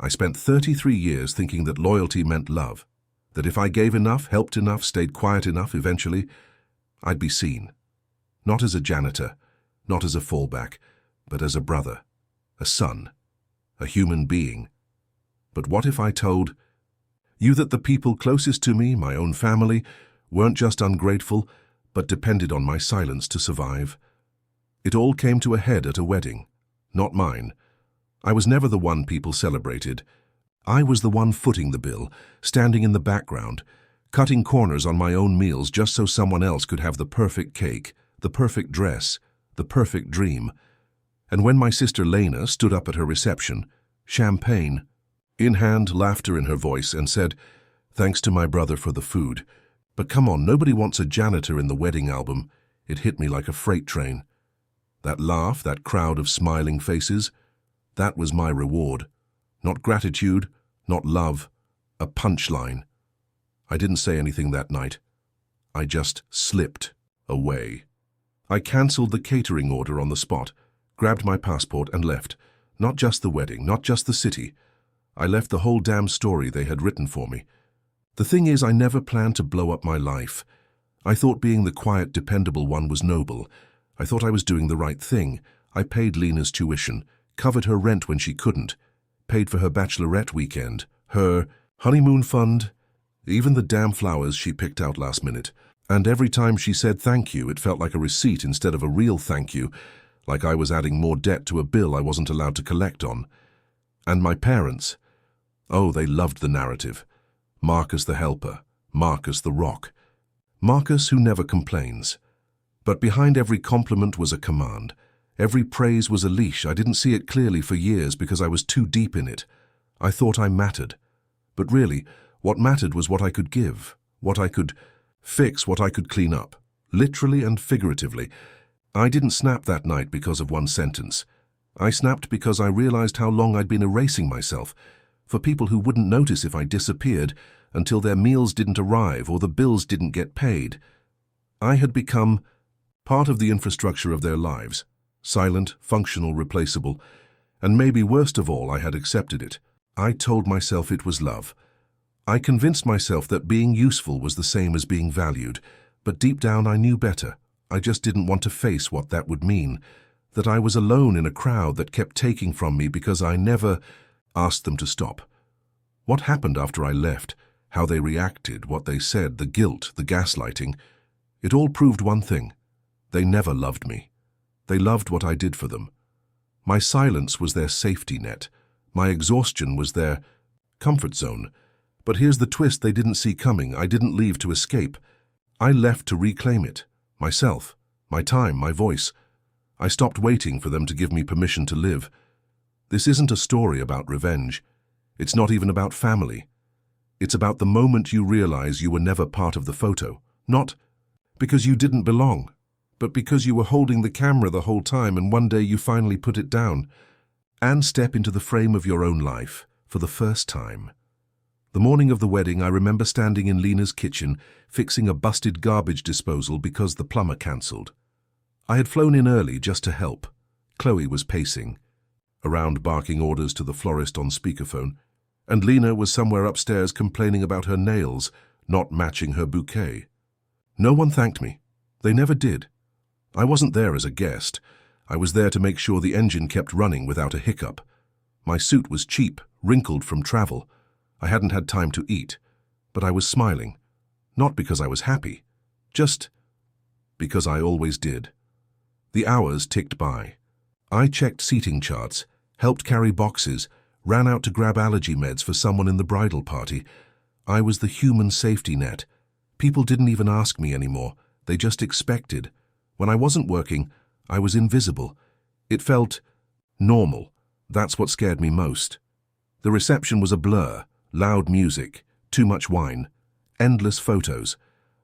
I spent 33 years thinking that loyalty meant love, that if I gave enough, helped enough, stayed quiet enough, eventually, I'd be seen. Not as a janitor, not as a fallback, but as a brother, a son, a human being. But what if I told you that the people closest to me, my own family, weren't just ungrateful, but depended on my silence to survive? It all came to a head at a wedding, not mine. I was never the one people celebrated. I was the one footing the bill, standing in the background, cutting corners on my own meals just so someone else could have the perfect cake, the perfect dress, the perfect dream. And when my sister Lena stood up at her reception, champagne in hand, laughter in her voice, and said, "Thanks to my brother for the food. But come on, nobody wants a janitor in the wedding album," it hit me like a freight train. That laugh, that crowd of smiling faces, that was my reward. Not gratitude, not love, a punchline. I didn't say anything that night. I just slipped away. I cancelled the catering order on the spot, grabbed my passport and left. Not just the wedding, not just the city. I left the whole damn story they had written for me. The thing is, I never planned to blow up my life. I thought being the quiet, dependable one was noble. I thought I was doing the right thing. I paid Lena's tuition, covered her rent when she couldn't, paid for her bachelorette weekend, her honeymoon fund, even the damn flowers she picked out last minute. And every time she said thank you, it felt like a receipt instead of a real thank you, like I was adding more debt to a bill I wasn't allowed to collect on. And my parents, oh, they loved the narrative. Marcus the helper, Marcus the rock. Marcus who never complains. But behind every compliment was a command. Every praise was a leash. I didn't see it clearly for years because I was too deep in it. I thought I mattered. But really, what mattered was what I could give, what I could fix, what I could clean up, literally and figuratively. I didn't snap that night because of one sentence. I snapped because I realized how long I'd been erasing myself, for people who wouldn't notice if I disappeared until their meals didn't arrive or the bills didn't get paid. I had become part of the infrastructure of their lives, silent, functional, replaceable, and maybe worst of all, I had accepted it. I told myself it was love. I convinced myself that being useful was the same as being valued, but deep down I knew better. I just didn't want to face what that would mean, that I was alone in a crowd that kept taking from me because I never asked them to stop. What happened after I left, how they reacted, what they said, the guilt, the gaslighting, it all proved one thing. They never loved me. They loved what I did for them. My silence was their safety net. My exhaustion was their comfort zone. But here's the twist they didn't see coming. I didn't leave to escape. I left to reclaim it. Myself, my time, my voice. I stopped waiting for them to give me permission to live. This isn't a story about revenge. It's not even about family. It's about the moment you realize you were never part of the photo. Not because you didn't belong, but because you were holding the camera the whole time and one day you finally put it down and step into the frame of your own life for the first time. The morning of the wedding, I remember standing in Lena's kitchen, fixing a busted garbage disposal because the plumber cancelled. I had flown in early just to help. Chloe was pacing around, barking orders to the florist on speakerphone, and Lena was somewhere upstairs complaining about her nails not matching her bouquet. No one thanked me. They never did. I wasn't there as a guest. I was there to make sure the engine kept running without a hiccup. My suit was cheap, wrinkled from travel. I hadn't had time to eat, but I was smiling. Not because I was happy, just because I always did. The hours ticked by. I checked seating charts, helped carry boxes, ran out to grab allergy meds for someone in the bridal party. I was the human safety net. People didn't even ask me anymore. They just expected. When I wasn't working, I was invisible. It felt normal. That's what scared me most. The reception was a blur. Loud music, too much wine, endless photos.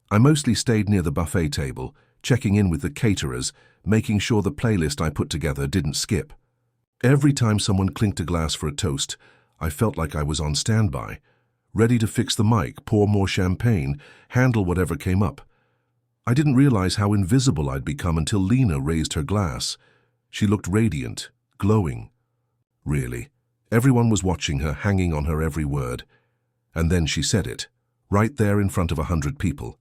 I mostly stayed near the buffet table, checking in with the caterers, making sure the playlist I put together didn't skip. Every time someone clinked a glass for a toast, I felt like I was on standby, ready to fix the mic, pour more champagne, handle whatever came up. I didn't realize how invisible I'd become until Lena raised her glass. She looked radiant, glowing. Really, Everyone was watching her, hanging on her every word. And then she said it, right there in front of 100 people.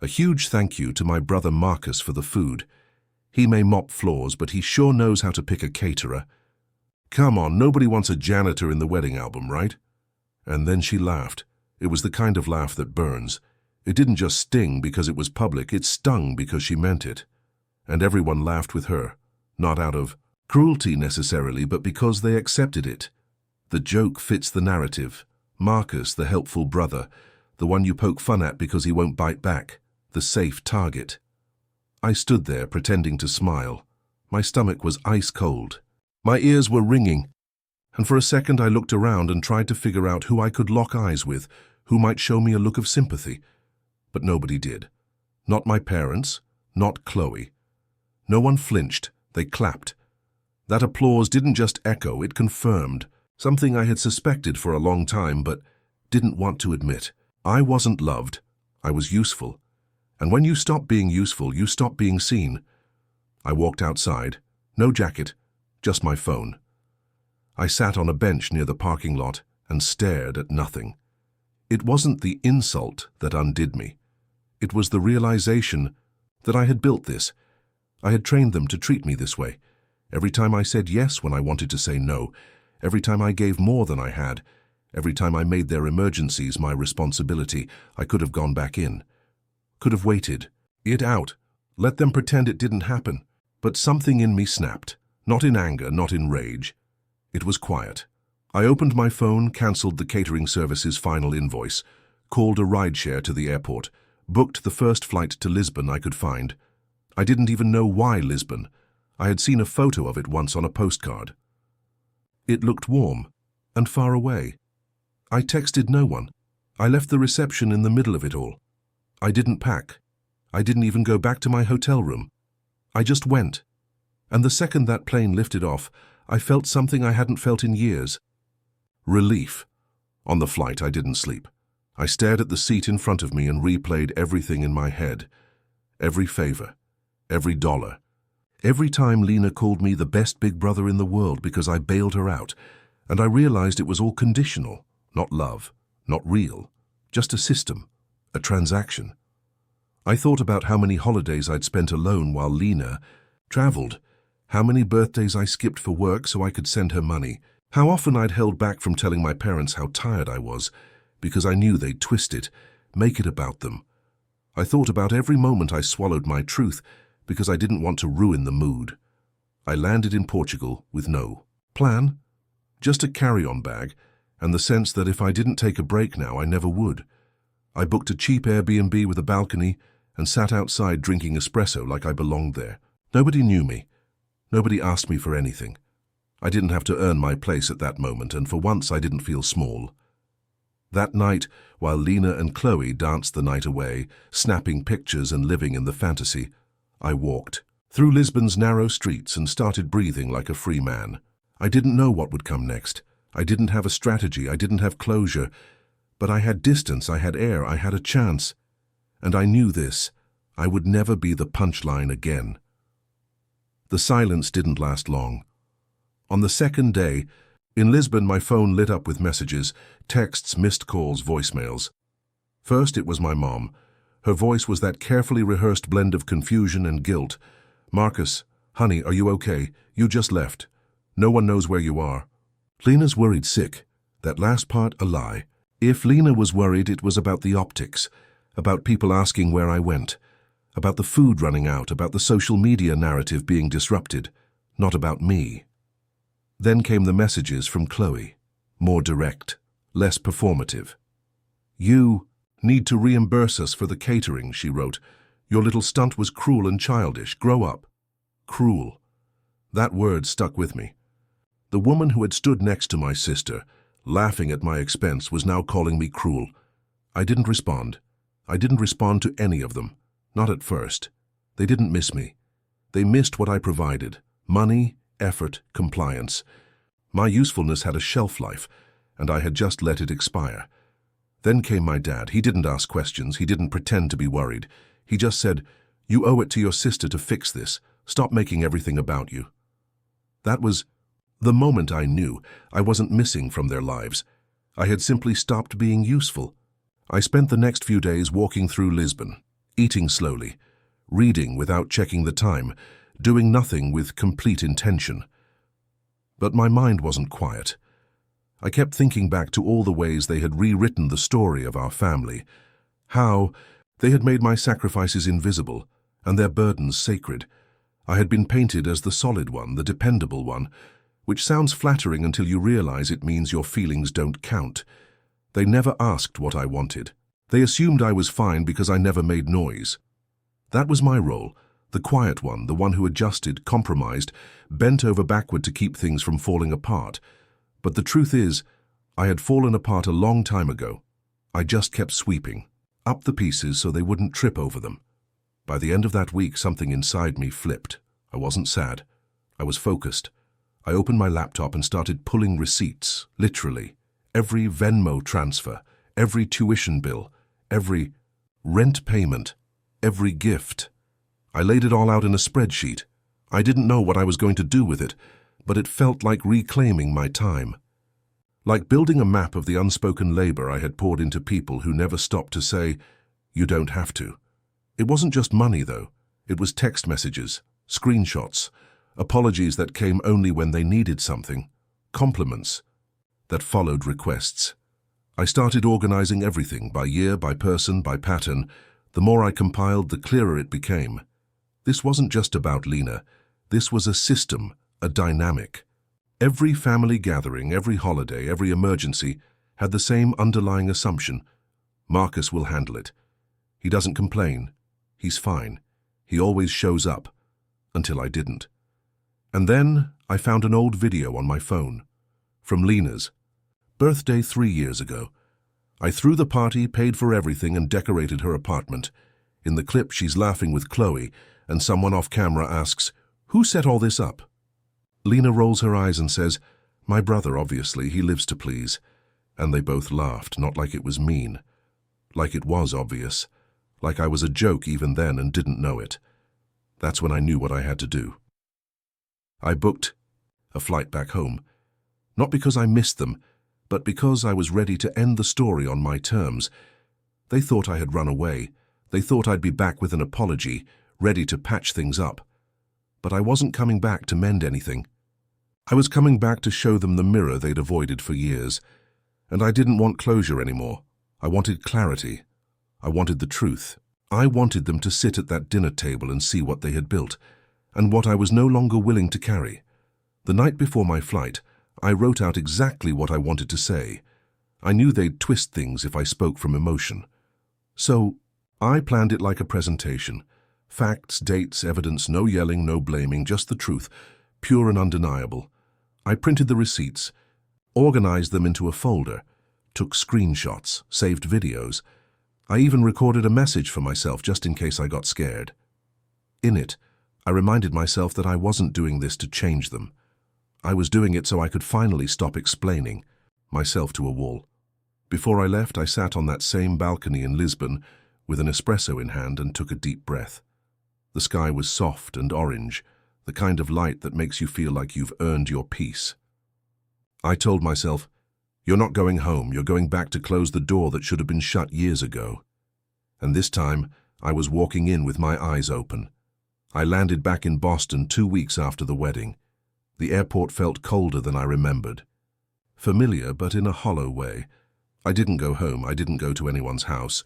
A huge thank you to my brother Marcus for the food. He may mop floors, but he sure knows how to pick a caterer. Come on, nobody wants a janitor in the wedding album, right? And then she laughed. It was the kind of laugh that burns. It didn't just sting because it was public, it stung because she meant it. And everyone laughed with her, not out of cruelty necessarily, but because they accepted it. The joke fits the narrative. Marcus, the helpful brother, the one you poke fun at because he won't bite back, the safe target. I stood there pretending to smile. My stomach was ice cold. My ears were ringing. And for a second I looked around and tried to figure out who I could lock eyes with, who might show me a look of sympathy. But nobody did. Not my parents, not Chloe. No one flinched, they clapped. That applause didn't just echo, it confirmed something I had suspected for a long time but didn't want to admit. I wasn't loved, I was useful. And when you stop being useful, you stop being seen. I walked outside, no jacket, just my phone. I sat on a bench near the parking lot and stared at nothing. It wasn't the insult that undid me. It was the realization that I had built this. I had trained them to treat me this way. Every time I said yes when I wanted to say no, every time I gave more than I had, every time I made their emergencies my responsibility, I could have gone back in. Could have waited it out, let them pretend it didn't happen. But something in me snapped, not in anger, not in rage. It was quiet. I opened my phone, cancelled the catering service's final invoice, called a rideshare to the airport, booked the first flight to Lisbon I could find. I didn't even know why Lisbon. I had seen a photo of it once on a postcard. It looked warm and far away. I texted no one. I left the reception in the middle of it all. I didn't pack. I didn't even go back to my hotel room. I just went. And the second that plane lifted off, I felt something I hadn't felt in years. Relief. On the flight, I didn't sleep. I stared at the seat in front of me and replayed everything in my head. Every favor. Every dollar. Every time Lena called me the best big brother in the world because I bailed her out, and I realized it was all conditional, not love, not real, just a system, a transaction. I thought about how many holidays I'd spent alone while Lena traveled, how many birthdays I skipped for work so I could send her money, how often I'd held back from telling my parents how tired I was because I knew they'd twist it, make it about them. I thought about every moment I swallowed my truth because I didn't want to ruin the mood. I landed in Portugal with no plan, just a carry-on bag, and the sense that if I didn't take a break now, I never would. I booked a cheap Airbnb with a balcony and sat outside drinking espresso like I belonged there. Nobody knew me. Nobody asked me for anything. I didn't have to earn my place at that moment, and for once I didn't feel small. That night, while Lena and Chloe danced the night away, snapping pictures and living in the fantasy, I walked through Lisbon's narrow streets and started breathing like a free man. I didn't know what would come next. I didn't have a strategy. I didn't have closure. But I had distance. I had air. I had a chance. And I knew this. I would never be the punchline again. The silence didn't last long. On the second day, in Lisbon, my phone lit up with messages, texts, missed calls, voicemails. First, it was my mom. Her voice was that carefully rehearsed blend of confusion and guilt. Marcus, honey, are you okay? You just left. No one knows where you are. Lena's worried sick. That last part, a lie. If Lena was worried, it was about the optics, about people asking where I went, about the food running out, about the social media narrative being disrupted, not about me. Then came the messages from Chloe, more direct, less performative. You need to reimburse us for the catering, she wrote. Your little stunt was cruel and childish. Grow up. Cruel. That word stuck with me. The woman who had stood next to my sister, laughing at my expense, was now calling me cruel. I didn't respond. I didn't respond to any of them. Not at first. They didn't miss me. They missed what I provided. Money, effort, compliance. My usefulness had a shelf life, and I had just let it expire. Then came my dad. He didn't ask questions. He didn't pretend to be worried. He just said, "You owe it to your sister to fix this. Stop making everything about you." That was The moment I knew, I wasn't missing from their lives. I had simply stopped being useful. I spent the next few days walking through Lisbon, eating slowly, reading without checking the time, doing nothing with complete intention. But my mind wasn't quiet. I kept thinking back to all the ways they had rewritten the story of our family, how they had made my sacrifices invisible and their burdens sacred. I had been painted as the solid one, the dependable one, which sounds flattering until you realize it means your feelings don't count. They never asked what I wanted. They assumed I was fine because I never made noise. That was my role, the quiet one, the one who adjusted, compromised, bent over backward to keep things from falling apart. But the truth is, I had fallen apart a long time ago. I just kept sweeping up the pieces so they wouldn't trip over them. By the end of that week, something inside me flipped. I wasn't sad. I was focused. I opened my laptop and started pulling receipts, literally. Every Venmo transfer, every tuition bill, every rent payment, every gift. I laid it all out in a spreadsheet. I didn't know what I was going to do with it, but it felt like reclaiming my time. Like building a map of the unspoken labor I had poured into people who never stopped to say, "You don't have to." It wasn't just money, though. It was text messages, screenshots, apologies that came only when they needed something, compliments that followed requests. I started organizing everything, by year, by person, by pattern. The more I compiled, the clearer it became. This wasn't just about Lena. This was a system, a dynamic. Every family gathering, every holiday, every emergency had the same underlying assumption. Marcus will handle it. He doesn't complain. He's fine. He always shows up. Until I didn't. And then I found an old video on my phone. From Lena's birthday 3 years ago. I threw the party, paid for everything, and decorated her apartment. In the clip, she's laughing with Chloe, and someone off camera asks, "Who set all this up?" Lena rolls her eyes and says, "My brother, obviously, he lives to please." And they both laughed, not like it was mean. Like it was obvious. Like I was a joke even then and didn't know it. That's when I knew what I had to do. I booked a flight back home. Not because I missed them, but because I was ready to end the story on my terms. They thought I had run away. They thought I'd be back with an apology, ready to patch things up. But I wasn't coming back to mend anything. I was coming back to show them the mirror they'd avoided for years. And I didn't want closure anymore. I wanted clarity. I wanted the truth. I wanted them to sit at that dinner table and see what they had built, and what I was no longer willing to carry. The night before my flight, I wrote out exactly what I wanted to say. I knew they'd twist things if I spoke from emotion. So I planned it like a presentation. Facts, dates, evidence, no yelling, no blaming, just the truth, pure and undeniable. I printed the receipts, organized them into a folder, took screenshots, saved videos. I even recorded a message for myself just in case I got scared. In it, I reminded myself that I wasn't doing this to change them. I was doing it so I could finally stop explaining myself to a wall. Before I left, I sat on that same balcony in Lisbon with an espresso in hand and took a deep breath. The sky was soft and orange, the kind of light that makes you feel like you've earned your peace. I told myself, "You're not going home, you're going back to close the door that should have been shut years ago." And this time, I was walking in with my eyes open. I landed back in Boston 2 weeks after the wedding. The airport felt colder than I remembered. Familiar, but in a hollow way. I didn't go home, I didn't go to anyone's house.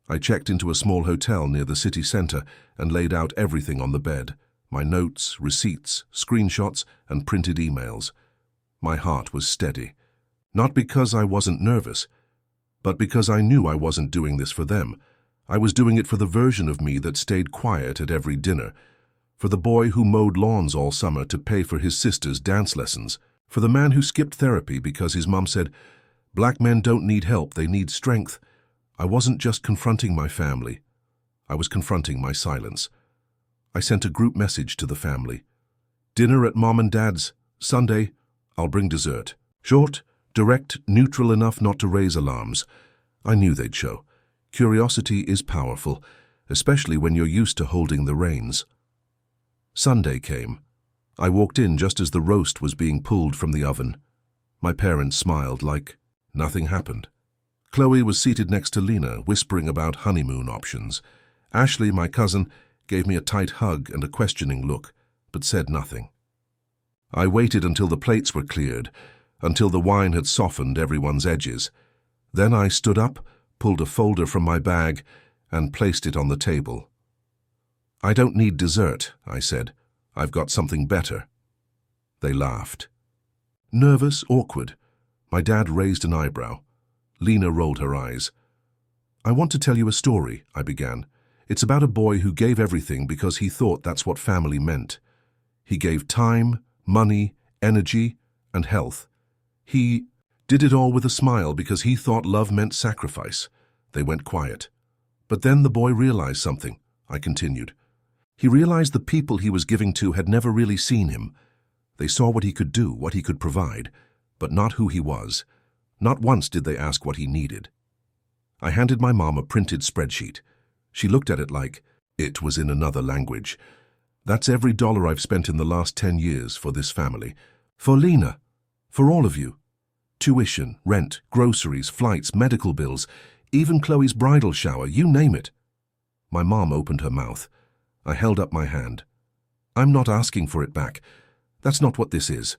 I checked into a small hotel near the city center and laid out everything on the bed. My notes, receipts, screenshots, and printed emails. My heart was steady. Not because I wasn't nervous, but because I knew I wasn't doing this for them. I was doing it for the version of me that stayed quiet at every dinner, for the boy who mowed lawns all summer to pay for his sister's dance lessons, for the man who skipped therapy because his mom said, "Black men don't need help, they need strength." I wasn't just confronting my family. I was confronting my silence. I sent a group message to the family. "Dinner at Mom and Dad's, Sunday. I'll bring dessert." Short, direct, neutral enough not to raise alarms. I knew they'd show. Curiosity is powerful, especially when you're used to holding the reins. Sunday came. I walked in just as the roast was being pulled from the oven. My parents smiled like nothing happened. Chloe was seated next to Lena, whispering about honeymoon options. Ashley, my cousin, gave me a tight hug and a questioning look, but said nothing. I waited until the plates were cleared, until the wine had softened everyone's edges. Then I stood up, pulled a folder from my bag, and placed it on the table. "I don't need dessert," I said. "I've got something better." They laughed. Nervous, awkward. My dad raised an eyebrow. Lena rolled her eyes. "I want to tell you a story," I began. "It's about a boy who gave everything because he thought that's what family meant. He gave time, money, energy, and health. He did it all with a smile because he thought love meant sacrifice." They went quiet. "But then the boy realized something," I continued. "He realized the people he was giving to had never really seen him. They saw what he could do, what he could provide, but not who he was. Not once did they ask what he needed." I handed my mom a printed spreadsheet. She looked at it like it was in another language. "That's every dollar I've spent in the last 10 years for this family. For Lena. For all of you. Tuition, rent, groceries, flights, medical bills, even Chloe's bridal shower, you name it." My mom opened her mouth. I held up my hand. "I'm not asking for it back. That's not what this is."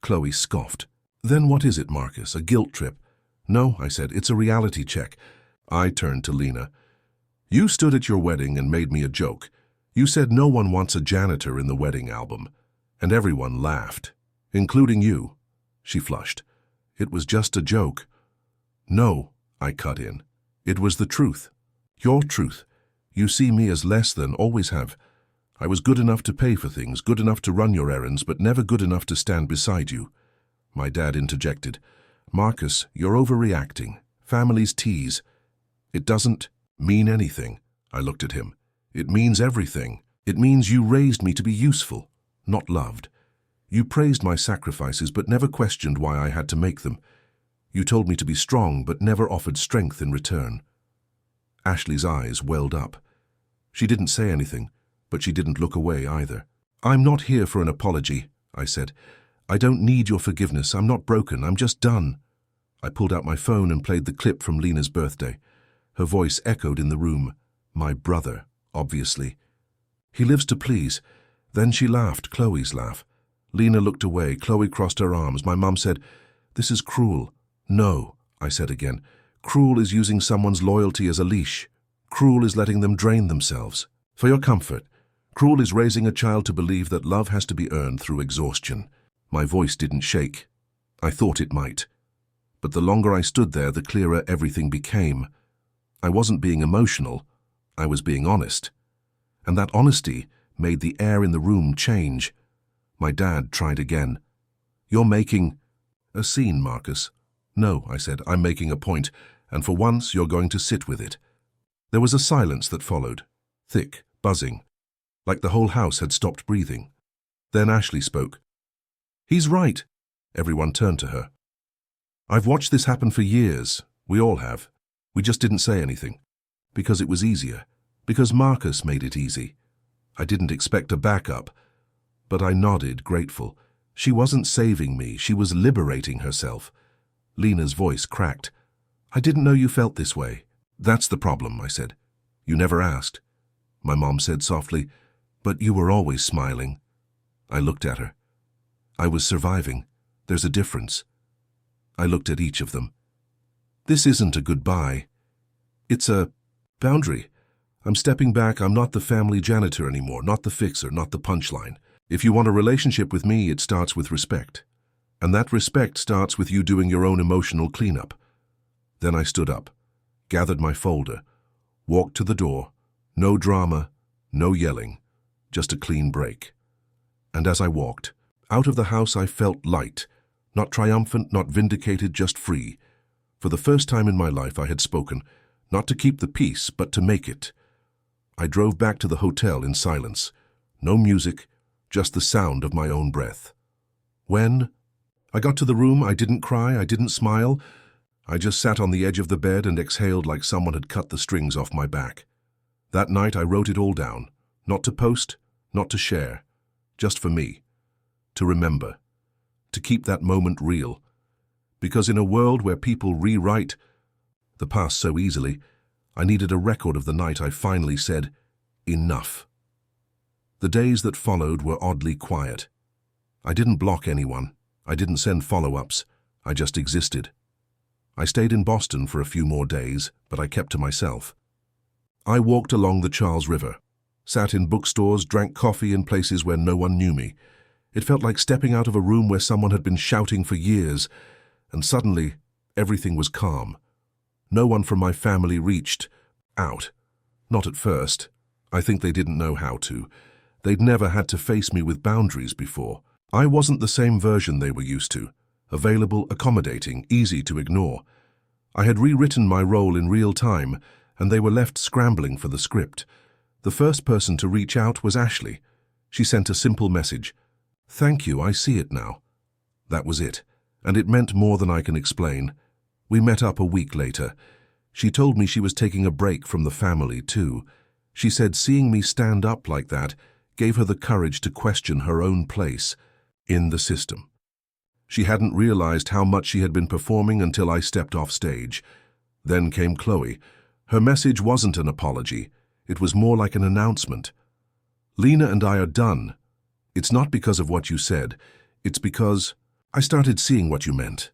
Chloe scoffed. "Then what is it, Marcus? A guilt trip?" "No," I said, "it's a reality check." I turned to Lena. "You stood at your wedding and made me a joke. You said no one wants a janitor in the wedding album. And everyone laughed. Including you." She flushed. "It was just a joke." "No," I cut in. "It was the truth. Your truth. You see me as less than, always have. I was good enough to pay for things, good enough to run your errands, but never good enough to stand beside you." My dad interjected. "Marcus, you're overreacting. Families tease." "It doesn't mean anything." I looked at him. "It means everything. It means you raised me to be useful, not loved. You praised my sacrifices but never questioned why I had to make them. You told me to be strong but never offered strength in return." Ashley's eyes welled up. She didn't say anything, but she didn't look away either. "I'm not here for an apology," I said. "I don't need your forgiveness. I'm not broken. I'm just done." I pulled out my phone and played the clip from Lena's birthday. Her voice echoed in the room. My brother, obviously. "He lives to please." Then she laughed, Chloe's laugh. Lena looked away. Chloe crossed her arms. My mum said, "This is cruel." "No," I said again. "Cruel is using someone's loyalty as a leash. Cruel is letting them drain themselves. For your comfort. Cruel is raising a child to believe that love has to be earned through exhaustion." My voice didn't shake. I thought it might. But the longer I stood there, the clearer everything became. I wasn't being emotional. I was being honest. And that honesty made the air in the room change. My dad tried again. "You're making a scene, Marcus." "No," I said, "I'm making a point, and for once you're going to sit with it." There was a silence that followed, thick, buzzing, like the whole house had stopped breathing. Then Ashley spoke. "He's right." Everyone turned to her. "I've watched this happen for years. We all have. We just didn't say anything. Because it was easier. Because Marcus made it easy. I didn't expect a backup. But I nodded, grateful. She wasn't saving me. She was liberating herself." Lena's voice cracked. "I didn't know you felt this way." "That's the problem," I said. "You never asked." My mom said softly, "But you were always smiling." I looked at her. I was surviving. There's a difference. I looked at each of them. This isn't a goodbye. It's a boundary. I'm stepping back. I'm not the family janitor anymore, not the fixer, not the punchline. If you want a relationship with me, it starts with respect. And that respect starts with you doing your own emotional cleanup. Then I stood up, gathered my folder, walked to the door. No drama, no yelling, just a clean break. And as I walked, out of the house I felt light, not triumphant, not vindicated, just free. For the first time in my life I had spoken, not to keep the peace, but to make it. I drove back to the hotel in silence. No music, just the sound of my own breath. When I got to the room, I didn't cry, I didn't smile. I just sat on the edge of the bed and exhaled like someone had cut the strings off my back. That night I wrote it all down, not to post, not to share, just for me. to remember, to keep that moment real. Because in a world where people rewrite the past so easily, I needed a record of the night I finally said, enough. The days that followed were oddly quiet. I didn't block anyone. I didn't send follow-ups. I just existed. I stayed in Boston for a few more days, but I kept to myself. I walked along the Charles River, sat in bookstores, drank coffee in places where no one knew me. It felt like stepping out of a room where someone had been shouting for years, and suddenly everything was calm. No one from my family reached out. Not at first. I think they didn't know how to. They'd never had to face me with boundaries before. I wasn't the same version they were used to. Available, accommodating, easy to ignore. I had rewritten my role in real time, and they were left scrambling for the script. The first person to reach out was Ashley. She sent a simple message. "Thank you, I see it now." That was it, and it meant more than I can explain. We met up a week later. She told me she was taking a break from the family too. She said seeing me stand up like that gave her the courage to question her own place in the system. She hadn't realized how much she had been performing until I stepped off stage. Then came Chloe. Her message wasn't an apology. It was more like an announcement. "Lena and I are done. It's not because of what you said. It's because I started seeing what you meant."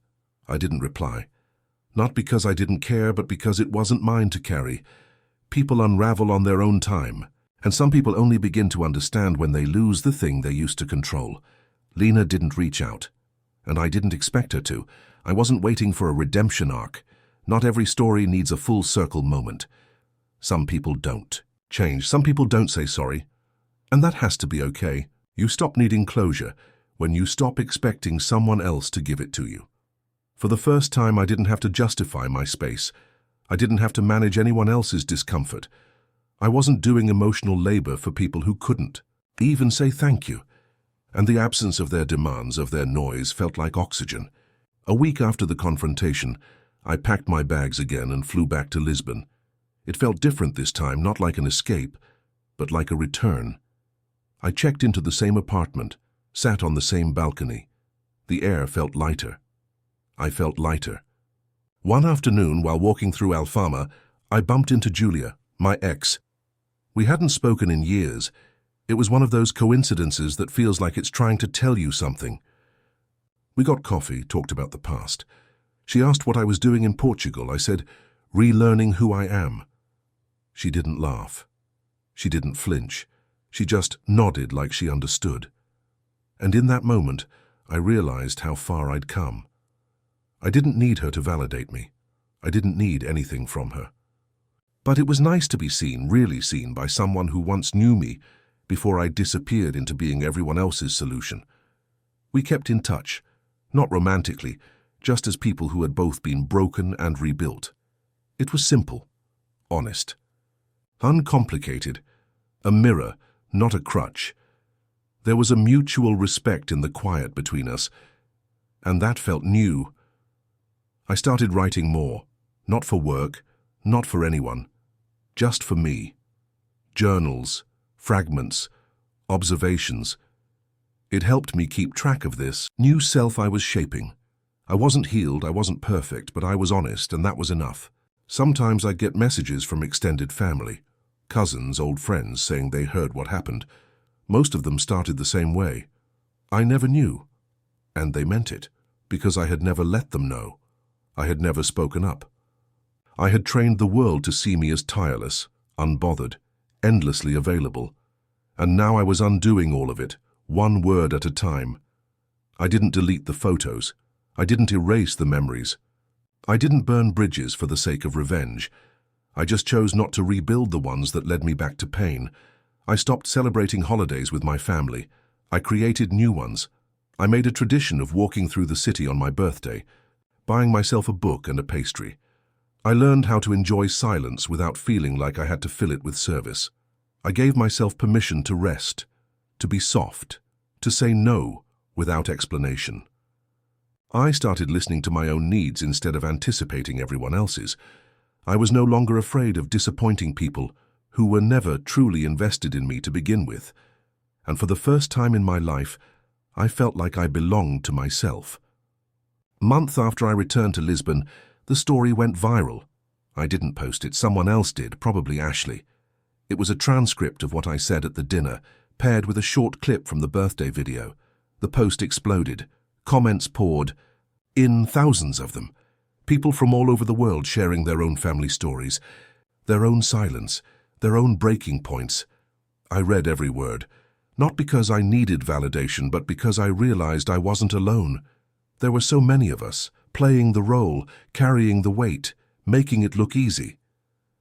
I didn't reply. Not because I didn't care, but because it wasn't mine to carry. People unravel on their own time, and some people only begin to understand when they lose the thing they used to control. Lena didn't reach out, and I didn't expect her to. I wasn't waiting for a redemption arc. Not every story needs a full circle moment. Some people don't change. Some people don't say sorry. And that has to be okay. You stop needing closure when you stop expecting someone else to give it to you. For the first time, I didn't have to justify my space. I didn't have to manage anyone else's discomfort. I wasn't doing emotional labor for people who couldn't even say thank you. And the absence of their demands, of their noise, felt like oxygen. A week after the confrontation, I packed my bags again and flew back to Lisbon. It felt different this time, not like an escape, but like a return. I checked into the same apartment, sat on the same balcony. The air felt lighter. I felt lighter. One afternoon, while walking through Alfama, I bumped into Julia, my ex. We hadn't spoken in years. It was one of those coincidences that feels like it's trying to tell you something. We got coffee, talked about the past. She asked what I was doing in Portugal. I said, relearning who I am. She didn't laugh. She didn't flinch. She just nodded like she understood. And in that moment, I realized how far I'd come. I didn't need her to validate me. I didn't need anything from her. But it was nice to be seen, really seen, by someone who once knew me before I disappeared into being everyone else's solution. We kept in touch, not romantically, just as people who had both been broken and rebuilt. It was simple, honest, uncomplicated, a mirror, not a crutch. There was a mutual respect in the quiet between us, and that felt new. I started writing more, not for work, not for anyone, just for me. Journals, fragments, observations. It helped me keep track of this new self I was shaping. I wasn't healed, I wasn't perfect, but I was honest, and that was enough. Sometimes I'd get messages from extended family, cousins, old friends, saying they heard what happened. Most of them started the same way. I never knew, and they meant it, because I had never let them know. I had never spoken up. I had trained the world to see me as tireless, unbothered, endlessly available. And now I was undoing all of it, one word at a time. I didn't delete the photos. I didn't erase the memories. I didn't burn bridges for the sake of revenge. I just chose not to rebuild the ones that led me back to pain. I stopped celebrating holidays with my family. I created new ones. I made a tradition of walking through the city on my birthday, buying myself a book and a pastry. I learned how to enjoy silence without feeling like I had to fill it with service. I gave myself permission to rest, to be soft, to say no without explanation. I started listening to my own needs instead of anticipating everyone else's. I was no longer afraid of disappointing people who were never truly invested in me to begin with. And for the first time in my life, I felt like I belonged to myself. A month after I returned to Lisbon, the story went viral. I didn't post it, someone else did, probably Ashley. It was a transcript of what I said at the dinner, paired with a short clip from the birthday video. The post exploded. Comments poured in, thousands of them. People from all over the world sharing their own family stories, their own silence, their own breaking points. I read every word, not because I needed validation, but because I realized I wasn't alone. There were so many of us, playing the role, carrying the weight, making it look easy.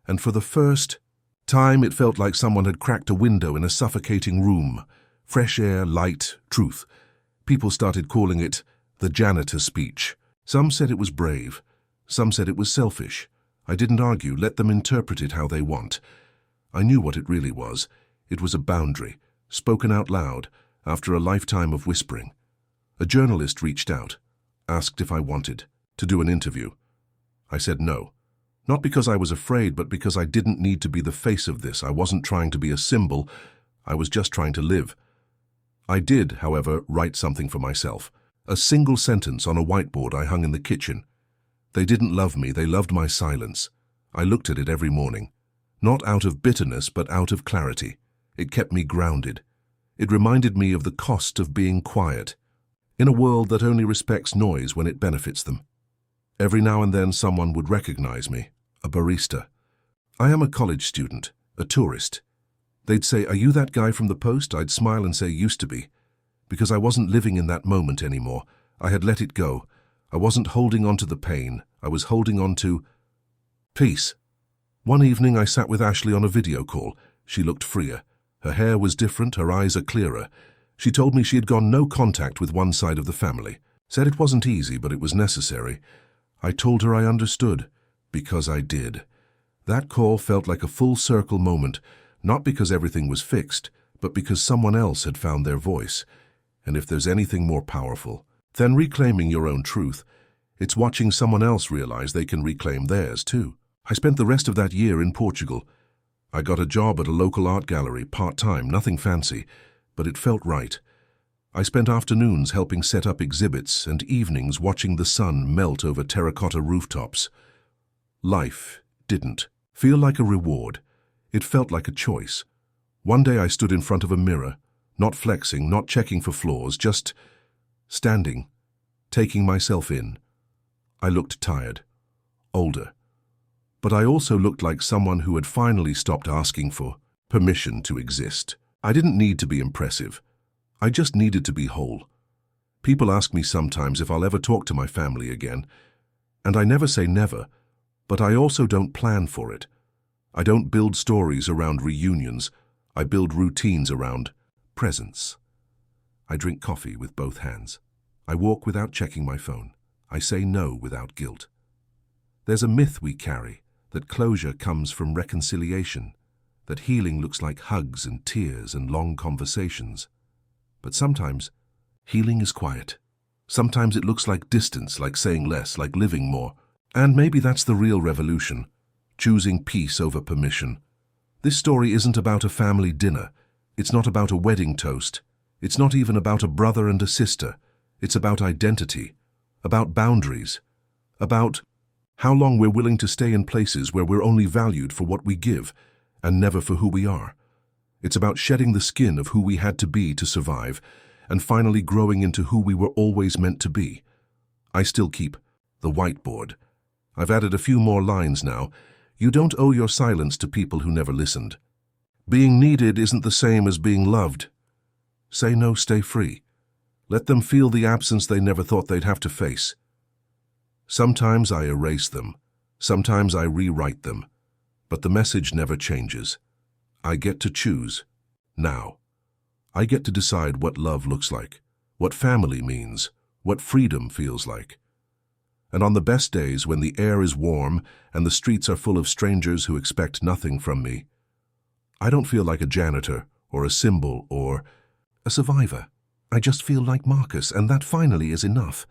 And for the first time, it felt like someone had cracked a window in a suffocating room. Fresh air, light, truth. People started calling it the Janitor speech. Some said it was brave. Some said it was selfish. I didn't argue, let them interpret it how they want. I knew what it really was. It was a boundary, spoken out loud, after a lifetime of whispering. A journalist reached out, asked if I wanted to do an interview. I said no. Not because I was afraid, but because I didn't need to be the face of this. I wasn't trying to be a symbol. I was just trying to live. I did, however, write something for myself. A single sentence on a whiteboard I hung in the kitchen. They didn't love me, they loved my silence. I looked at it every morning. Not out of bitterness, but out of clarity. It kept me grounded. It reminded me of the cost of being quiet, in a world that only respects noise when it benefits them. Every now and then someone would recognize me, a barista. I am a college student, a tourist. They'd say, "Are you that guy from the post?" I'd smile and say, "Used to be." Because I wasn't living in that moment anymore. I had let it go. I wasn't holding on to the pain. I was holding on to peace. One evening I sat with Ashley on a video call. She looked freer. Her hair was different, her eyes are clearer. She told me she had gone no contact with one side of the family. Said it wasn't easy, but it was necessary. I told her I understood, because I did. That call felt like a full circle moment, not because everything was fixed, but because someone else had found their voice. And if there's anything more powerful than reclaiming your own truth, it's watching someone else realize they can reclaim theirs too. I spent the rest of that year in Portugal. I got a job at a local art gallery, part-time, nothing fancy, but it felt right. I spent afternoons helping set up exhibits and evenings watching the sun melt over terracotta rooftops. Life didn't feel like a reward. It felt like a choice. One day I stood in front of a mirror, not flexing, not checking for flaws, just standing, taking myself in. I looked tired, older. But I also looked like someone who had finally stopped asking for permission to exist. I didn't need to be impressive. I just needed to be whole. People ask me sometimes if I'll ever talk to my family again. And I never say never, but I also don't plan for it. I don't build stories around reunions. I build routines around presence. I drink coffee with both hands. I walk without checking my phone. I say no without guilt. There's a myth we carry, that closure comes from reconciliation, that healing looks like hugs and tears and long conversations. But sometimes, healing is quiet. Sometimes it looks like distance, like saying less, like living more. And maybe that's the real revolution, choosing peace over permission. This story isn't about a family dinner. It's not about a wedding toast. It's not even about a brother and a sister. It's about identity, about boundaries, about how long we're willing to stay in places where we're only valued for what we give and never for who we are. It's about shedding the skin of who we had to be to survive and finally growing into who we were always meant to be. I still keep the whiteboard. I've added a few more lines now. You don't owe your silence to people who never listened. Being needed isn't the same as being loved. Say no, stay free. Let them feel the absence they never thought they'd have to face. Sometimes I erase them. Sometimes I rewrite them. But the message never changes. I get to choose. Now. I get to decide what love looks like, what family means, what freedom feels like. And on the best days when the air is warm and the streets are full of strangers who expect nothing from me, I don't feel like a janitor or a symbol or a survivor. I just feel like Marcus, and that finally is enough.